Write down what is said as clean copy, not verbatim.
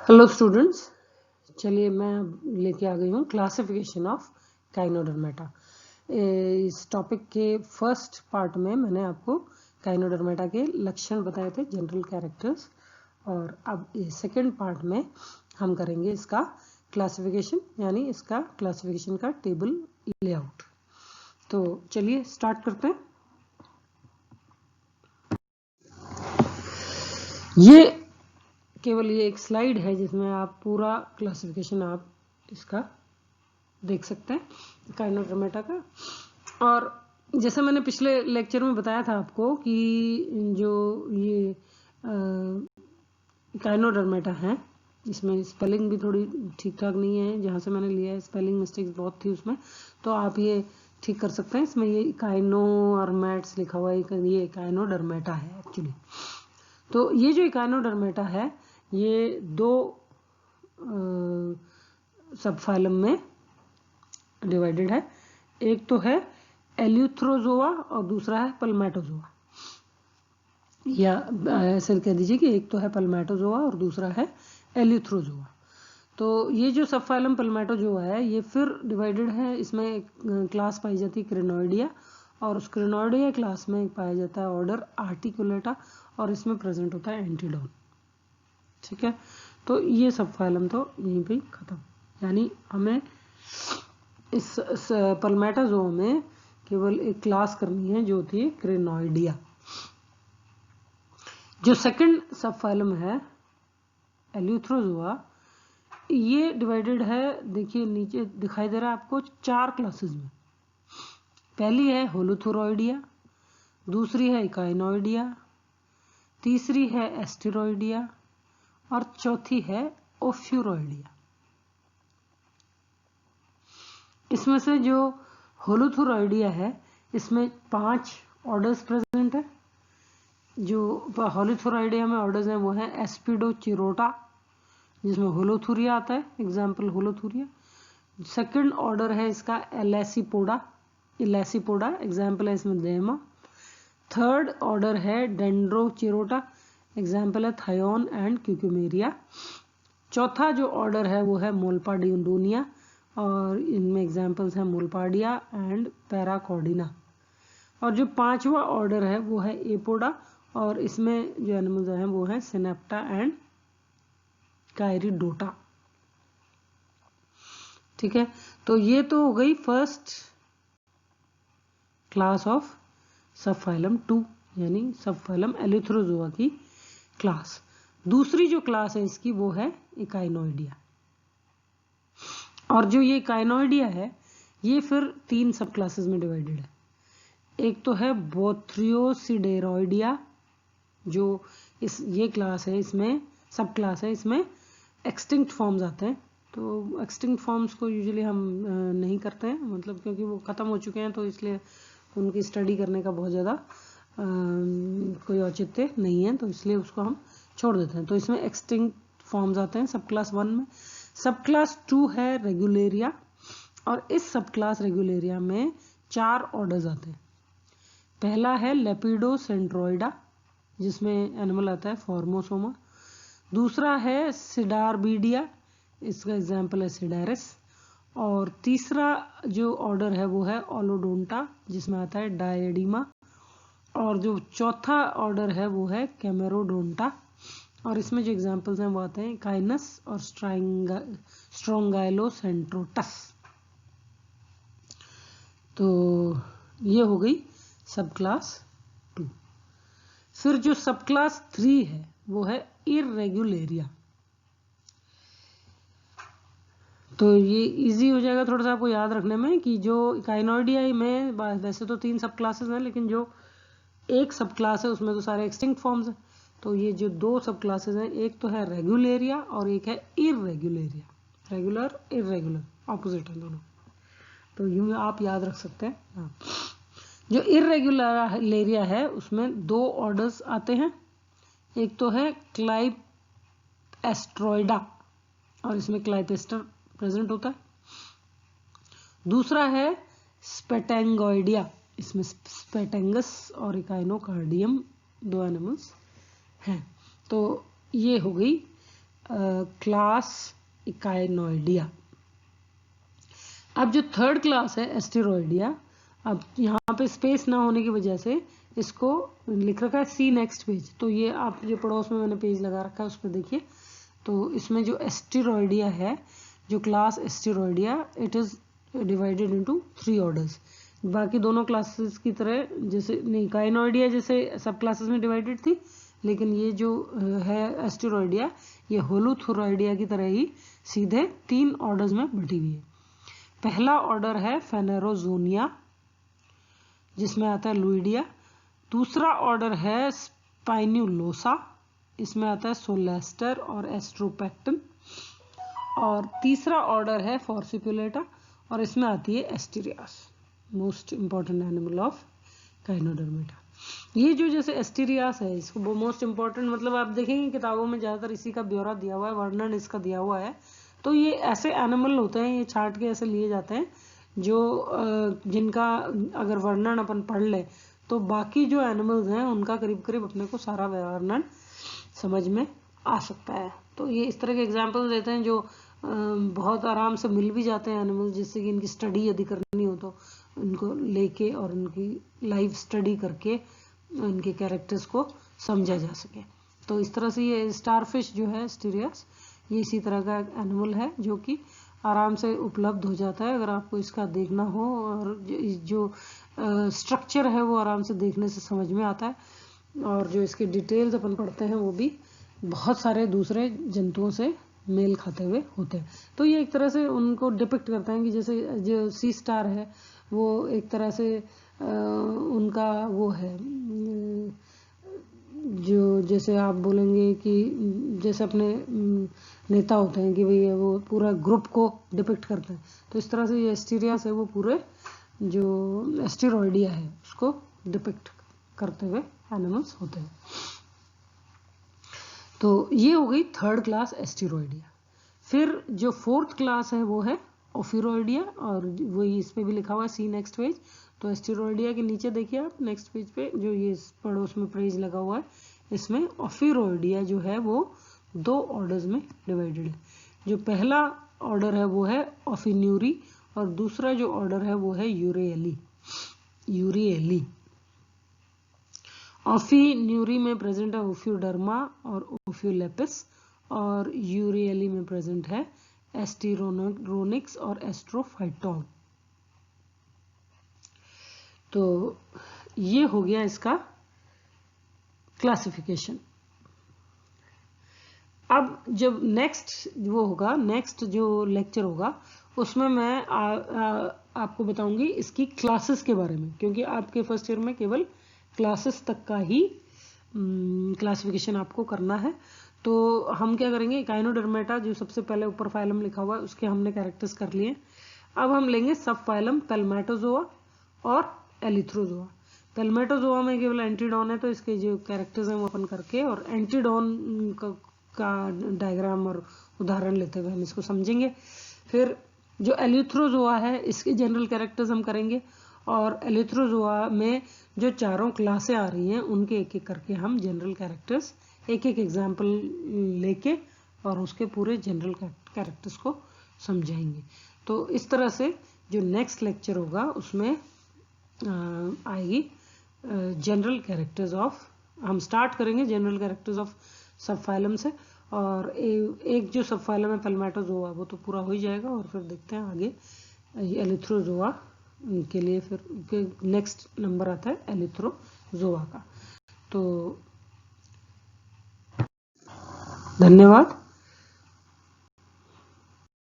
Hello students, चलिए मैं लेके आ गई हूँ क्लासिफिकेशन ऑफ काइनोडर्मेटा। इस टॉपिक के फर्स्ट पार्ट में मैंने आपको काइनोडर्मेटा के लक्षण बताए थे, जनरल कैरेक्टर्स, और अब सेकंड पार्ट में हम करेंगे इसका क्लासिफिकेशन, यानी इसका क्लासिफिकेशन का टेबल लेआउट। तो चलिए स्टार्ट करते हैं। ये केवल ये एक स्लाइड है जिसमें आप पूरा क्लासिफिकेशन आप इसका देख सकते हैं काइनोडर्मेटा का। और जैसे मैंने पिछले लेक्चर में बताया था आपको कि जो ये काइनोडर्मेटा है, इसमें स्पेलिंग भी थोड़ी ठीक ठाक नहीं है, जहाँ से मैंने लिया है स्पेलिंग मिस्टेक्स बहुत थी उसमें, तो आप ये ठीक कर सकते हैं। इसमें ये काइनो और मैट्स लिखा हुआ है, ये काइनोडर्मेटा है एक्चुअली। तो ये जो काइनोडर्मेटा है ये दो सब फाइलम में डिवाइडेड है। एक तो है एल्यूथ्रोजोआ और दूसरा है पल्मेटोजोआ, या ऐसे कह दीजिए कि एक तो है पल्मेटोजोआ और दूसरा है एल्यूथ्रोजोआ। तो ये जो सब फाइलम पल्मेटोजोआ है ये फिर डिवाइडेड है, इसमें एक क्लास पाई जाती है क्रिनोइडिया, और उस क्रिनोइडिया क्लास में पाया जाता है ऑर्डर आर्टिकुलेटा, और इसमें प्रेजेंट होता है एंटीडोन। ठीक है, तो ये सब फाइलम तो यहीं पे खत्म, यानी हमें इस पल्मेटोजोआ में केवल एक क्लास करनी है जो होती है क्रिनोइडिया। जो सेकंड सब फाइलम है एल्यूथ्रोजोआ, ये डिवाइडेड है, देखिए नीचे दिखाई दे रहा है आपको, 4 क्लासेस में। पहली है होलोथुरोइडिया, दूसरी है इकाइनोइडिया, तीसरी है एस्टेरॉइडिया, और चौथी है ओफ्यूरोइडिया। इसमें से जो होलोथुरोइडिया है इसमें 5 ऑर्डर्स प्रेजेंट है। जो होलोथुरोइडिया में ऑर्डर्स हैं वो है एस्पिडोचिरोटा, जिसमें होलोथुरिया आता है, एग्जाम्पल होलोथुरिया। सेकंड ऑर्डर है इसका एलेसिपोडा, एग्जाम्पल है इसमें देमा। थर्ड ऑर्डर है डेंड्रोचिरोटा, एग्जाम्पल है थायोन एंड क्यूक्यूमेरिया। चौथा जो ऑर्डर है वो है मोलपाडियोडोनिया, और इनमें एग्जाम्पल्स हैं मोलपाडिया एंड पैराकॉर्डिना। और जो 5वां ऑर्डर है वो है एपोडा, और इसमें जो एनिमल्स हैं वो है सिनेप्टा एंड काइरिडोटा। ठीक है, तो ये तो हो गई फर्स्ट क्लास ऑफ सबफाइलम 2, यानी सबफाइलम एल्यूथ्रोजोआ की क्लास। दूसरी जो क्लास है इसकी वो है इकाइनोइडिया, और जो ये इकाइनोइडिया है ये फिर 3 सब क्लासेस में डिवाइडेड है। एक तो है बोथ्रियोसिडेरॉइडिया, जो ये क्लास है, इसमें सब क्लास है, इसमें एक्सटिंक्ट फॉर्म्स आते हैं। तो एक्सटिंक्ट फॉर्म्स को यूजुअली हम नहीं करते हैं, मतलब क्योंकि वो ख़त्म हो चुके हैं, तो इसलिए उनकी स्टडी करने का बहुत ज़्यादा कोई औचित्य नहीं है, तो इसलिए उसको हम छोड़ देते हैं। तो इसमें एक्सटिंक्ट फॉर्म्स आते हैं सब क्लास 1 में। सब क्लास 2 है रेगुलेरिया, और इस सब क्लास रेगुलेरिया में 4 ऑर्डर्स आते हैं। पहला है लेपिडोसेंट्रोइडा, जिसमें एनिमल आता है फॉर्मोसोमा। दूसरा है सिडारबीडिया, इसका एग्जाम्पल है सिडारिस। और तीसरा जो ऑर्डर है वो है ओलोडोंटा, जिसमें आता है डायडीमा। और जो चौथा ऑर्डर है वो है कैमेरोडोंटा, और इसमें जो एग्जाम्पल्स हैं वो आते हैं काइनस और स्ट्रोंगाइलोसेंट्रोटस। तो ये हो गई सब क्लास 2। फिर जो सब क्लास 3 है वो है इरेगुलेरिया। तो ये इजी हो जाएगा थोड़ा सा आपको याद रखने में कि जो इकाइनोइडिया में वैसे तो 3 सब क्लासेस हैं, लेकिन जो एक सब क्लास है उसमें तो सारे एक्सटिंक्ट फॉर्म्स हैं। तो ये जो 2 सब क्लासेस हैं, एक तो है रेगुलेरिया और एक है इरेगुलेरिया। रेगुलर इरेगुलर ऑपोजिट है दोनों, तो यूं आप याद रख सकते हैं। हाँ, जो इरेगुलेरिया है उसमें 2 ऑर्डर्स आते हैं। एक तो है क्लाइपेस्ट्रोइडा, और इसमें क्लाइपेस्टर प्रेजेंट होता है। दूसरा है स्पेटेंगोइडिया, इसमें स्पेटेंगस और इकाइनोकार्डियम 2 एनिमल्स हैं। तो ये हो गई क्लास इकाइनोइडिया। अब जो थर्ड क्लास है एस्टेरॉइडिया, अब यहाँ पे स्पेस ना होने की वजह से इसको लिख रखा है सी नेक्स्ट पेज, तो ये आप जो पड़ोस में मैंने पेज लगा रखा है उस पर देखिए। तो इसमें जो एस्टेरॉइडिया है, जो class Asteroidea, it is divided into 3 orders. बाकी दोनों क्लासेस की तरह, जैसे नहीं काइनोइडिया जैसे सब क्लासेस में डिवाइडेड थी, लेकिन ये जो है एस्टेरॉइडिया, ये होलोथुरॉइडिया की तरह ही सीधे 3 ऑर्डर्स में बटी हुई है। पहला ऑर्डर है फेनेरोजोनिया, जिसमें आता है लुइडिया। दूसरा ऑर्डर है स्पाइन्युलोसा, इसमें आता है सोलेस्टर और एस्ट्रोपेक्टन। और तीसरा ऑर्डर है फॉर्सिकुलेटा, और इसमें आती है Asterias, most important animal of काइनोडर्मेटा। ये जो जैसे एस्टेरियास है, इसको मोस्ट इंपॉर्टेंट मतलब आप देखेंगे किताबों में ज़्यादातर इसी का ब्यौरा दिया हुआ है, वर्णन इसका दिया हुआ है। तो ये ऐसे एनिमल होते हैं, ये छांट के ऐसे लिए जाते हैं जो जिनका अगर वर्णन अपन पढ़ ले तो बाकी जो एनिमल्स हैं उनका करीब करीब अपने को सारा वर्णन समझ में आ सकता है। तो ये इस तरह के एग्जाम्पल देते हैं जो बहुत आराम से मिल भी जाते हैं एनिमल्स, जिससे कि इनकी स्टडी यदि करनी हो तो इनको लेके और उनकी लाइव स्टडी करके इनके कैरेक्टर्स को समझा जा सके। तो इस तरह से ये स्टारफिश जो है एस्टेरियास, ये इसी तरह का एनिमल है जो कि आराम से उपलब्ध हो जाता है अगर आपको इसका देखना हो, और जो स्ट्रक्चर है वो आराम से देखने से समझ में आता है, और जो इसके डिटेल्स अपन पढ़ते हैं वो भी बहुत सारे दूसरे जंतुओं से मेल खाते हुए होते हैं। तो ये एक तरह से उनको डिपिक्ट करते हैं कि जैसे जो सी स्टार है वो एक तरह से उनका वो है, जो जैसे आप बोलेंगे कि जैसे अपने नेता होते हैं कि भैया वो पूरा ग्रुप को डिपिक्ट करते हैं, तो इस तरह से ये एस्टेरियास है वो पूरे जो एस्टेरॉइडिया है उसको डिपिक्ट करते हुए एनिमल्स होते हैं। तो ये हो गई थर्ड क्लास एस्टेरॉइडिया। फिर जो फोर्थ क्लास है वो है ओफिरोइडिया, और वो इस पे भी लिखा हुआ है सी नेक्स्ट पेज। तो एस्टेरॉइडिया के नीचे देखिए आप नेक्स्ट पेज पे जो ये पड़ोस में पेज लगा हुआ है, इसमें ओफिरोइडिया जो है वो 2 ऑर्डर्स में डिवाइडेड है। जो पहला ऑर्डर है वो है ओफिन्यूरी, और दूसरा जो ऑर्डर है वो है यूरिएली। ओफिन्यूरी में प्रेजेंट है ओफियोडर्मा और ओफियोलेपिस, और यूरिएली में प्रेजेंट है एस्टिरोनिक्स और एस्ट्रोफाइटॉन। तो ये हो गया इसका क्लासिफिकेशन। अब जब नेक्स्ट वो होगा, नेक्स्ट जो लेक्चर होगा उसमें मैं आपको बताऊंगी इसकी क्लासेस के बारे में, क्योंकि आपके फर्स्ट ईयर में केवल क्लासेस तक का ही क्लासिफिकेशन आपको करना है। तो हम क्या करेंगे, काइनोडर्मेटा जो सबसे पहले ऊपर फाइलम लिखा हुआ है उसके हमने कैरेक्टर्स कर लिए। अब हम लेंगे सब फाइलम पैल्मेटोजोआ और एलिथ्रोजोआ। पैल्मेटोजोआ में केवल एंटीडॉन है, तो इसके जो कैरेक्टर्स हैं वो अपन करके और एंटीडॉन का डायग्राम और उदाहरण लेते हुए हम इसको समझेंगे। फिर जो एलिथ्रोजोआ है इसके जनरल कैरेक्टर्स हम करेंगे, और एलिथ्रोजोआ में जो चारों क्लासें आ रही हैं उनके एक एक करके हम जनरल कैरेक्टर्स एक एक एग्जाम्पल लेके और उसके पूरे जनरल कैरेक्टर्स को समझाएंगे। तो इस तरह से जो नेक्स्ट लेक्चर होगा उसमें आएगी जनरल कैरेक्टर्स ऑफ, हम स्टार्ट करेंगे जनरल कैरेक्टर्स ऑफ सब फाइलम से, और एक जो सब फाइलम है पैल्मेटोजोआ वो तो पूरा हो ही जाएगा, और फिर देखते हैं आगे एलिथ्रोजोआ के लिए फिर नेक्स्ट नंबर आता है एलिथ्रोजोआ का। तो धन्यवाद।